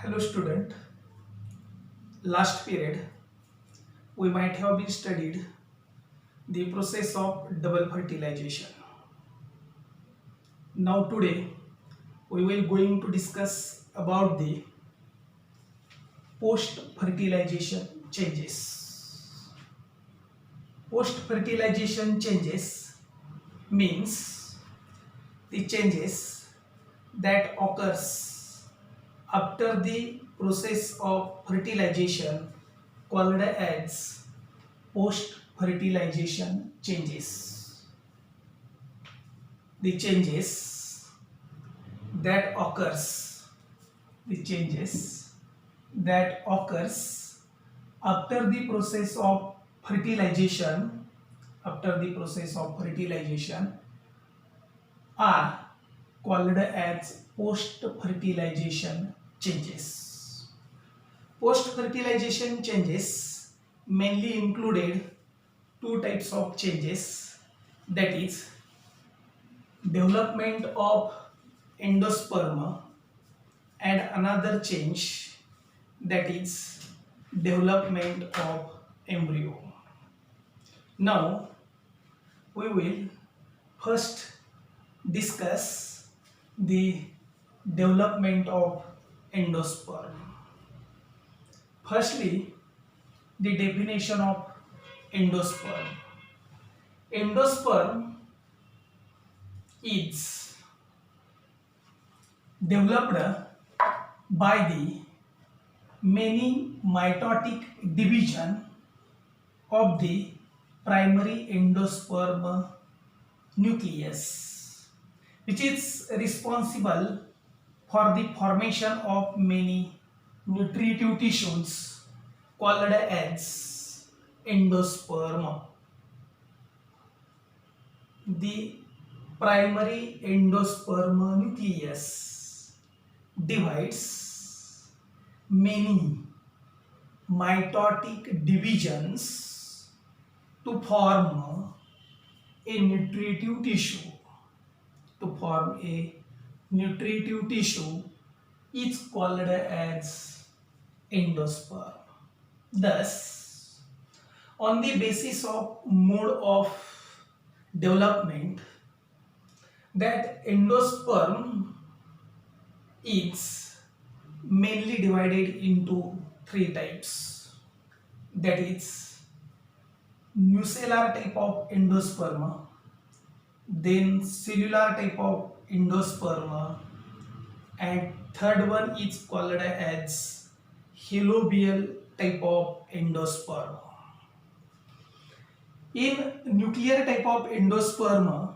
Hello student, last period we might have been studied the process of double fertilization. Now today we will going to discuss about the post fertilization changes. Post fertilization changes means the changes that occurs after the process of fertilization called as post fertilization changes. The changes that occurs the changes that occurs after the process of fertilization are called as post fertilization changes. Post fertilization changes mainly included two types of changes, that is development of endosperm and another change, that is development of embryo. Now we will first discuss the development of endosperm. Firstly, the definition of endosperm. Endosperm is developed by the many mitotic division of the primary endosperm nucleus, which is responsible for the formation of many nutritive tissues called as endosperm. The primary endosperm nucleus divides many mitotic divisions to form a nutritive tissue. To form a nutritive tissue is called as endosperm. Thus, on the basis of mode of development, that endosperm is mainly divided into three types, that is nucellar type of endosperm, then cellular type of endosperm, and third one is called as halobial type of endosperm. In nuclear type of endosperm,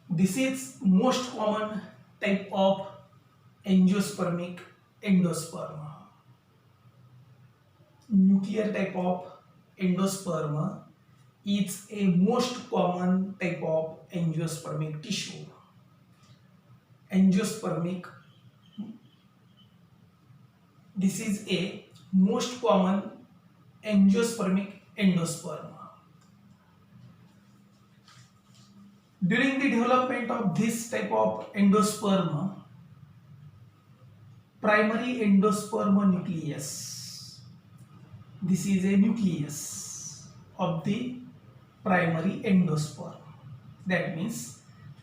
this is most common type of angiospermic endosperm. Nuclear type of endosperm is a most common type of angiospermic tissue. Angiospermic, this is a most common angiospermic endosperm. During the development of this type of endosperm, primary endosperm nucleus, this is a nucleus of the primary endosperm. That means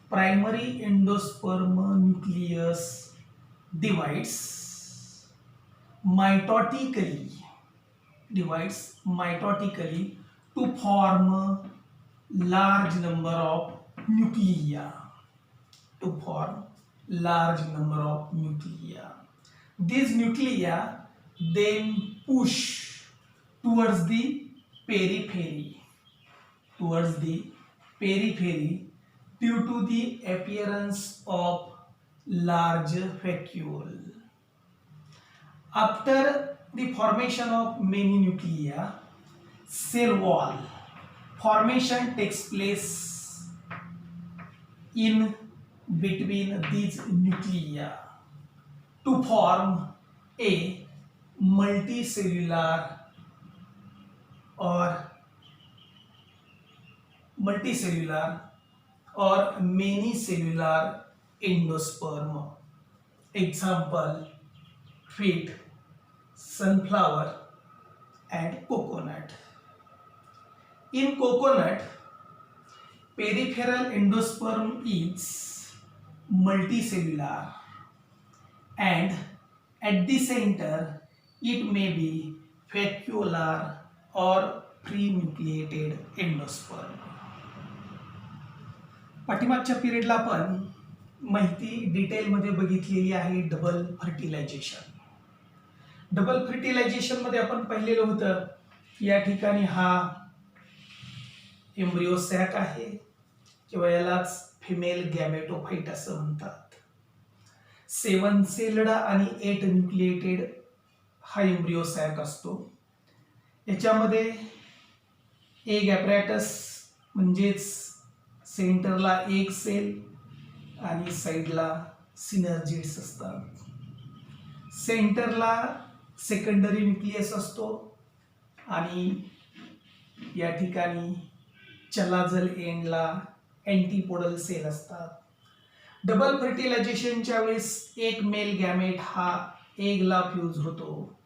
primary endosperm nucleus divides mitotically to form large number of nuclei. These nuclei then push towards the periphery due to the appearance of large vacuole. After the formation of many nuclei, cell wall formation takes place in between these nuclei to form a multicellular or many cellular endosperm. Example, wheat, sunflower, and coconut. In coconut, peripheral endosperm is multicellular, and at the center it may be vacuolar or pre-nucleated endosperm. पाठीमागच्या पिरियडला आपण माहिती डिटेलमध्ये बघितलेली आहे double fertilisation. Double fertilisation मध्ये आपण पाहिलेलं होतं या ठिकाणी हा एम्ब्रिओ सॅक आहे किंवा यालाच फिमेल गॅमेटोफाइट असं म्हणतात. 7 सेल्ड आणि 8 न्यूक्लिएटेड हा एम्ब्रिओ सॅक असतो. याच्यामध्ये एग ॲपॅरेटस म्हणजेच सेंटरला एक सेल आणि साईडला सिनर्जिड्स असतात. सेंटरला सेकंडरी न्यूक्लियस असतो आणि या ठिकाणी चलाजल एंडला अँटीपोडल सेल असतात. डबल फर्टिलायझेशनच्या वेळेस एक मेल गॅमेट हा एगला फ्यूज होतो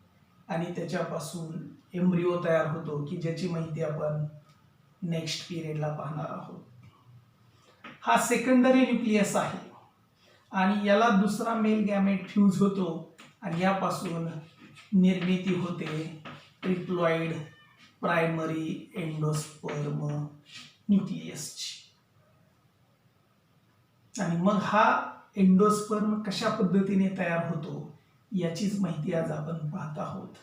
आणि त्याच्यापासून एम्ब्रिओ तयार होतो की ज्याची माहिती आपण नेक्स्ट पिरियडला पाहणार आहोत. हा सेकंडरी न्यूक्लियस आहे आणि याला दुसरा मेल गॅमेट फ्यूज होतो आणि यापासून निर्मिती होते ट्रिप्लॉइड प्रायमरी एंडोस्पर्म न्यूक्लियसची. आणि मग हा एंडोस्पर्म कशा पद्धतीने तयार होतो याचीच माहिती आज आपण पाहत आहोत.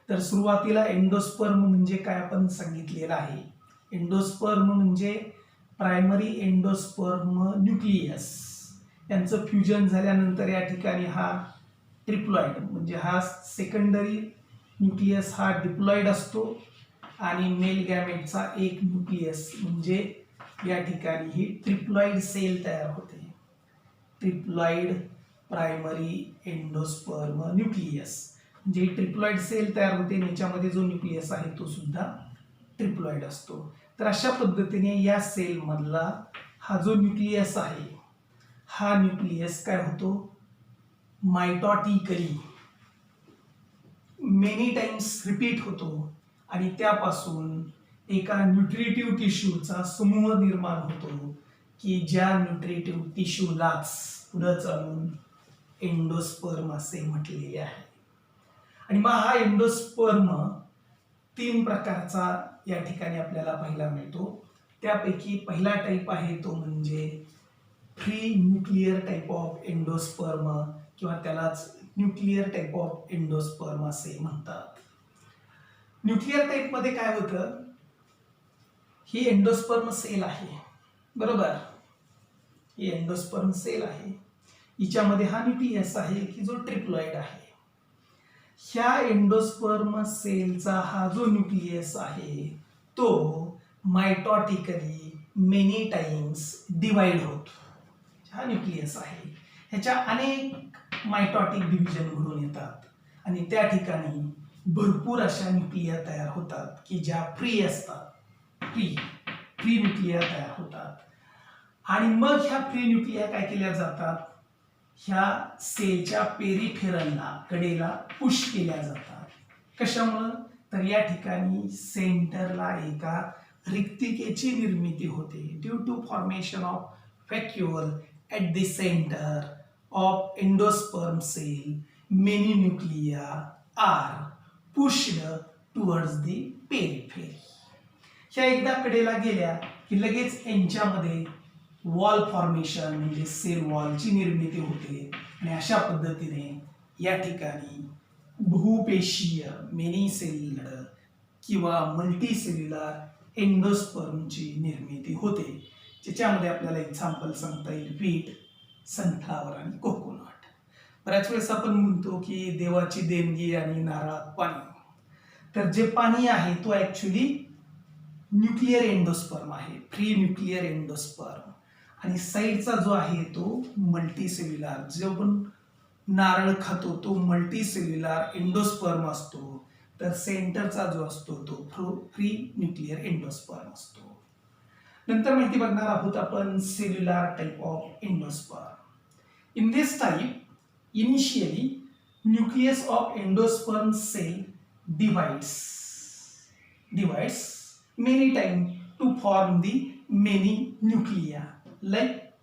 तर सुरुवातीला एंडोस्पर्म म्हणजे काय आपण सांगितलेलं आहे. एंडोस्पर्म म्हणजे प्रायमरी एंडोस्पर्म न्यूक्लियस यांचं फ्युजन झाल्यानंतर या ठिकाणी हा ट्रिप्लॉइड म्हणजे हा सेकंडरी न्यूक्लियस हा डिप्लॉइड असतो आणि मेल गॅमेटचा एक न्यूक्लियस म्हणजे या ठिकाणी ही ट्रिप्लॉइड सेल तयार होते. ट्रिप्लॉइड प्रायमरी एंडोस्पर्म न्यूक्लियस म्हणजे ट्रिप्लॉइड सेल तयार होते. याच्यामध्ये जो न्यूक्लियस आहे तो सुद्धा ट्रिप्लॉइड असतो. तर अशा पद्धतीने या सेल मधला हा जो न्यूक्लियस आहे हा न्यूक्लियस काय होतो मायटॉटिकली मेनी टाइम्स रिपीट होतो आणि त्यापासून एका न्यूट्रिटिव्ह टिश्यूचा समूह निर्माण होतो की ज्या न्यूट्रिटिव्ह टिश्यूलाच पुढे चालून एंडोस्पर्म असे म्हटलेले आहे. आणि मग हा एंडोस्पर्म 3 प्रकारचा या ठिकाणी आपल्याला पाहायला मिळतो. त्यापैकी पहिला टाईप आहे तो म्हणजे free nuclear type of endosperm किंवा त्यालाच न्यूक्लियर टाईप ऑफ एंडोस्पर्म असे म्हणतात. न्यूक्लियर टाईप मध्ये काय होतं, ही एंडोस्पर्म सेल आहे बरोबर. ही एंडोस्पर्म सेल आहे, हिच्यामध्ये हा न्यूक्लियस आहे की जो ट्रिप्लॉइड आहे. ह्या एंडोस्पर्म सेलचा हा जो न्यूक्लियस आहे तो मायटॉटिकली मेनी टाइम्स डिवाइड होतो. हा न्यूक्लियस आहे, ह्याच्या अनेक मायटॉटिक डिव्हिजन घडून येतात आणि त्या ठिकाणी भरपूर अशा न्यूक्लिया तयार होतात की ज्या फ्री असतात. फ्री न्यूक्लिया तयार होतात आणि मग ह्या फ्री न्यूक्लिया काय केल्या जातात, ह्या सेलच्या पेरिफेरलला कडेला पुश केल्या जातात. कशामुळे तर या ठिकाणी सेंटरला एका रिक्तिकेची निर्मिती होते due to formation of vacuole at the center of endosperm cell. Many nuclei are pushed towards the periphery. ह्या एकदा कडेला गेल्या की लगेच यांच्यामध्ये वॉल फॉर्मेशन म्हणजे सेल वॉलची निर्मिती होते आणि अशा पद्धतीने या ठिकाणी बहुपेशीय मेनी सेल्युलर किंवा मल्टीसेल्युलर एंडोस्पर्मची निर्मिती होते. ज्याच्यामध्ये आपल्याला एक्झाम्पल सांगता येईल व्हीट, सनफ्लावर आणि कोकोनट. बऱ्याच वेळेस आपण म्हणतो की देवाची देणगी आणि नारळात पाणी. तर जे पाणी आहे तो ऍक्च्युली न्यूक्लियर एंडोस्पर्म आहे, फ्री न्यूक्लियर एंडोस्पर्म. आणि साईडचा जो आहे तो मल्टीसेल्युलर, जो आपण नारळ खातो तो मल्टीसेल्युलर एंडोस्पर्म असतो. तर सेंटरचा जो असतो तो फ्री न्यूक्लियर एंडोस्पर्म असतो. नंतर माहिती बघणार आहोत आपण cellular type of endosperm. In this type initially nucleus of endosperm cell divides many times to form the many nuclei like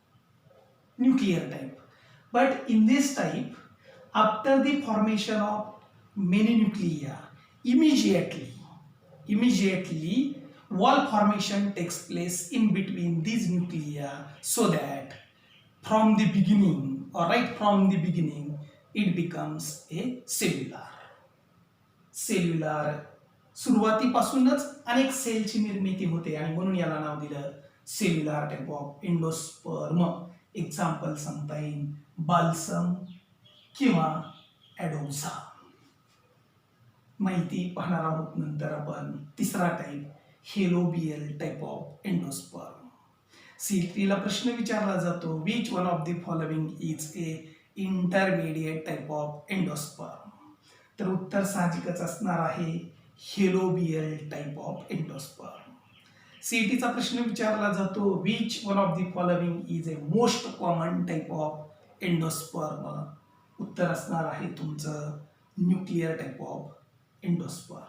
nuclear type. But in this type, after the formation of many nuclei, immediately wall formation takes place in between these nuclei, so that from the beginning or right from the beginning it becomes a cellular सुरुवातीपासूनच अनेक सेलची निर्मिती होते आणि म्हणून याला नाव दिलं cellular type of endosperm. Example सांगता येईल बाल्सम किंवा ॲडोसा. माहिती पाहणार आहोत नंतर आपण तिसरा type helobial type of endosperm. सीईटीला प्रश्न विचारला जातो which one of the following is a intermediate type of endosperm. तर उत्तर साहजिकच असणार आहे हेलोबियल टाइप ऑफ एंडोस्पर्म. सीईटीचा प्रश्न विचारला जातो which one of the following is a most common type of endosperm. उत्तर असणार आहे तुमचं न्यूक्लियर टाइप ऑफ एंडोस्पर्म.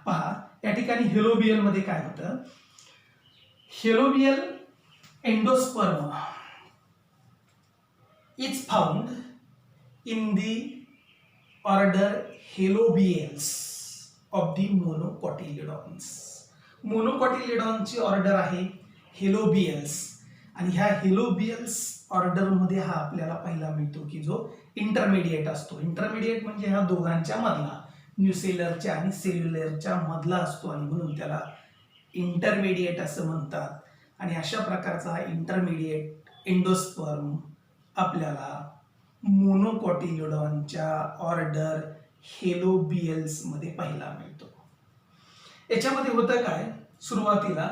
पहा या ठिकाणी हेलोबियल मध्ये काय होतं. Helobial endosperm is found in the order helobiales of the monocotyledons. मोनोकॉटिलिडॉनची ऑर्डर आहे हेलोबियल्स आणि ह्या हेलोबियल्स ऑर्डर मध्ये हा आपल्याला पहिला मिळतो की जो इंटरमिडिएट असतो. इंटरमिडिएट म्हणजे ह्या दोघांच्या मधला न्यूसेलरच्या आणि सेल्युलरच्या मधला असतो आणि म्हणून त्याला इंटरमिडिएट असं म्हणतात. आणि अशा प्रकारचा हा इंटरमिडिएट एंडोस्पर्म आपल्याला मोनोकॉटिलिडॉनच्या ऑर्डर हेलोबियल्स मध्ये पाहायला मिळतो. याच्यामध्ये होतं काय सुरुवातीला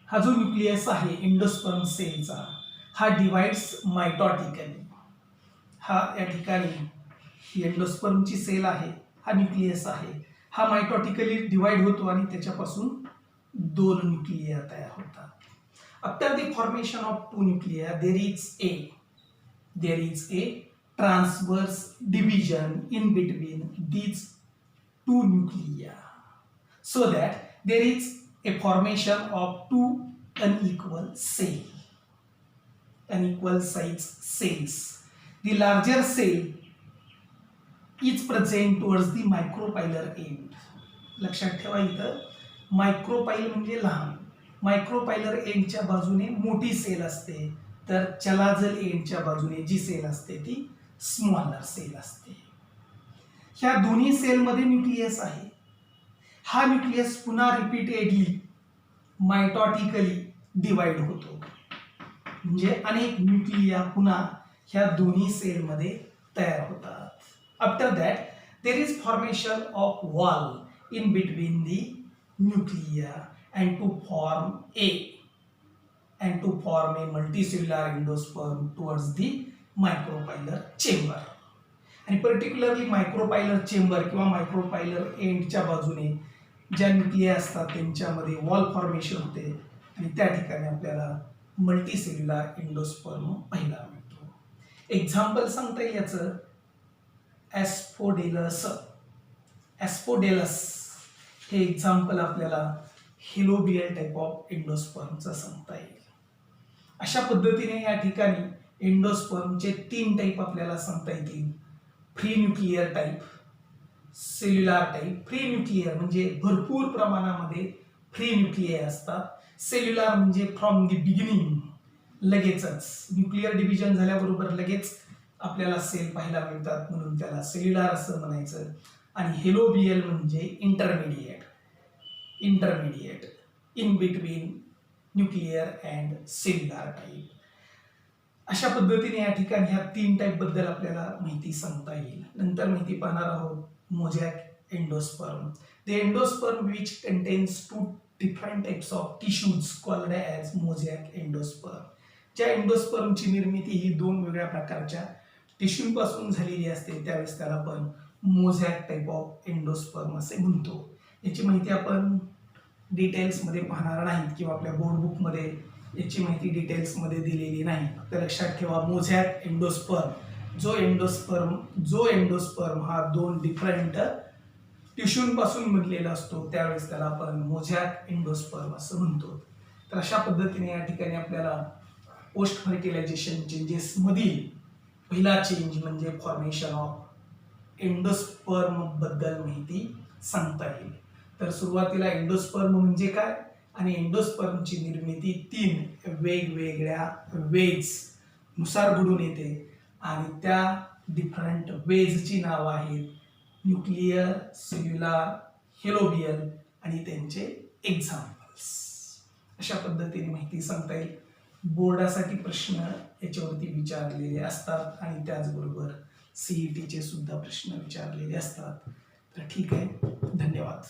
हा जो न्यूक्लियस आहे एंडोस्पर्म सेलचा हा डिवाइड्स मायटॉटिकली. हा या ठिकाणी ही एंडोस्पर्मची सेल आहे, हा न्यूक्लियस आहे, हा मायटॉटिकली डिवाइड होतो आणि त्याच्यापासून दोन न्यूक्लिया तयार होतात. After the formation of two nuclei there is a transverse division in between these two nuclei, so that there is a formation of two unequal size cells. The larger cell is present towards the micropylar end. लक्षात ठेवा इथं मायक्रोपाईल म्हणजे लहान, मायक्रोपायलर एंडच्या बाजूने मोठी sale असते, तर चलाजल एंडच्या बाजूने जी सेल असते ती स्मॉलर सेल असते. ह्या दोन्ही सेलमध्ये न्यूक्लियस आहे. हा न्यूक्लियस पुन्हा रिपीटेडली मायटॉटिकली डिवाइड होतो, म्हणजे अनेक न्यूक्लिया पुन्हा ह्या दोन्ही सेलमध्ये तयार होतात. After that there is formation of wall in between the nuclei and to form a multicellular endosperm towards the micropylar chamber. आणि पर्टिक्युलरली मायक्रोपायलर चेंबर किंवा मायक्रोपायलर एंडच्या बाजूने ज्या न्यूक्लिया असतात त्यांच्यामध्ये वॉल फॉर्मेशन होते आणि त्या ठिकाणी आपल्याला मल्टीसेल्युलर एंडोस्पर्म पाहायला मिळतो. एक्झाम्पल सांगता येईल याचं एस्पोडेलस हे एक्झाम्पल आपल्याला हेलोबियल टाइप ऑफ एंडोस्पर्मचा सांगता येईल. अशा पद्धतीने या ठिकाणी एंडोस्पर्मचे तीन टाइप आपल्याला सांगता येतील. Free nuclear type, cellular type. Free nuclear म्हणजे भरपूर प्रमाणामध्ये फ्री न्यूक्लियर असतात. सेल्युलर म्हणजे फ्रॉम द बिगिनिंग, लगेचच न्यूक्लियर डिव्हिजन झाल्याबरोबर लगेच आपल्याला सेल पाहायला मिळतात म्हणून त्याला सेल्युलर असं म्हणायचं. आणि हेलोबियल म्हणजे intermediate in between nuclear and cellular type. अशा पद्धतीने या ठिकाणी ह्या तीन टाइप बद्दल आपल्याला माहिती सांगता येईल. नंतर माहिती पाहणार आहोत mosaic endosperm. The endosperm which contains two different types of tissues called as mosaic endosperm. ज्या एंडोस्पर्मची निर्मिती ही दोन वेगळ्या प्रकारच्या टिश्यूपासून झालेली असते त्यावेळेस त्याला आपण मोझॅक टाइप ऑफ एंडोस्पर्म असे म्हणतो. याची माहिती आपण डिटेल्समध्ये पाहणार नाहीत किंवा आपल्या बोर्ड बुकमध्ये याची माहिती डिटेल्समध्ये दिलेली नाही. फक्त लक्षात ठेवा मोझॅक एंडोस्पर्म जो एंडोस्पर्म हा 2 डिफरंट टिश्यूंपासून बनलेला असतो त्यावेळेस त्याला आपण मोझॅक एंडोस्पर्म असं म्हणतो. तर अशा पद्धतीने या ठिकाणी आपल्याला पोस्ट फर्टिलायझेशन चेंजेस मधील पहिला चेंज म्हणजे फॉर्मेशन ऑफ एंडोस्पर्म बद्दल माहिती सांगता येईल. तर सुरुवातीला एंडोस्पर्म म्हणजे काय आणि एंडोस्पर्मची निर्मिती 3 वेगवेगळ्या वेज नुसार घडून येते आणि त्या डिफरंट वेजची नावं आहेत न्यूक्लियर, सेल्युलर, हेलोबियल आणि त्यांचे एक्झाम्पल्स. अशा पद्धतीने माहिती सांगता येईल. बोर्डासाठी प्रश्न याच्यावरती विचारलेले असतात आणि त्याचबरोबर CETचे सुद्धा प्रश्न विचारलेले असतात. तर ठीक आहे, धन्यवाद.